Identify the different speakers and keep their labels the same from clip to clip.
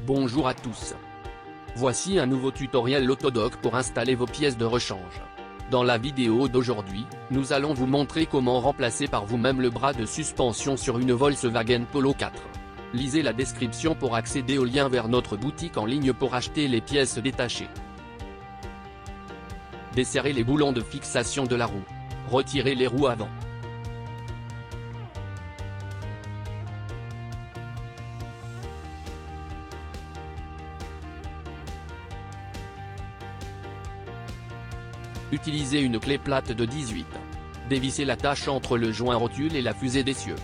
Speaker 1: Bonjour à tous. Voici un nouveau tutoriel Autodoc pour installer vos pièces de rechange. Dans la vidéo d'aujourd'hui, nous allons vous montrer comment remplacer par vous-même le bras de suspension sur une Volkswagen Polo 4. Lisez la description pour accéder au lien vers notre boutique en ligne pour acheter les pièces détachées. Desserrez les boulons de fixation de la roue. Retirez les roues avant. Utilisez une clé plate de 18. Dévissez l'attache entre le joint rotule et la fusée d'essieu.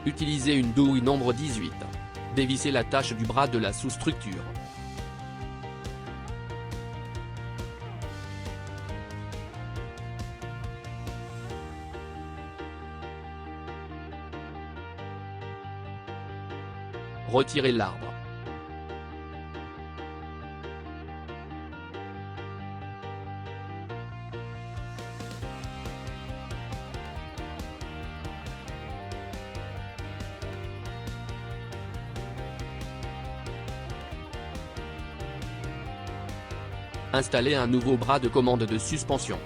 Speaker 1: Utilisez une douille nombre 18. Dévissez l'attache du bras de la sous-structure. Retirez l'arbre. Installez un nouveau bras de commande de suspension.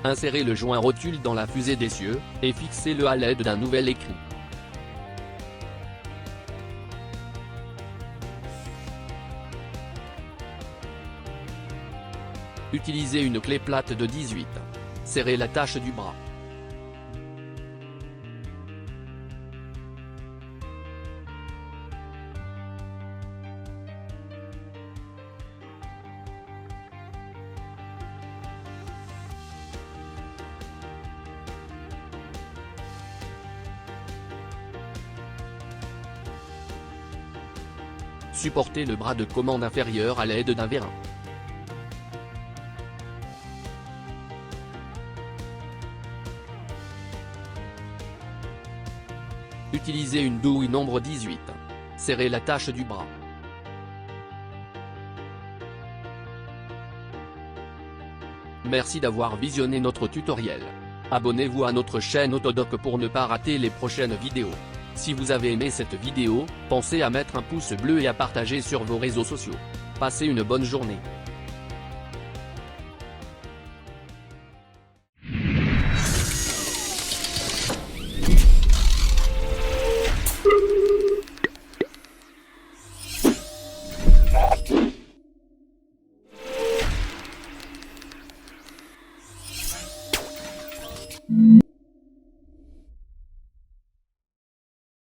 Speaker 1: Insérez le joint rotule dans la fusée d'essieu, et fixez-le à l'aide d'un nouvel écrou. Utilisez une clé plate de 18. Serrez l'attache du bras. Supportez le bras de commande inférieur à l'aide d'un vérin. Utilisez une douille nombre 18. Serrez l'attache du bras. Merci d'avoir visionné notre tutoriel. Abonnez-vous à notre chaîne Autodoc pour ne pas rater les prochaines vidéos. Si vous avez aimé cette vidéo, pensez à mettre un pouce bleu et à partager sur vos réseaux sociaux. Passez une bonne journée.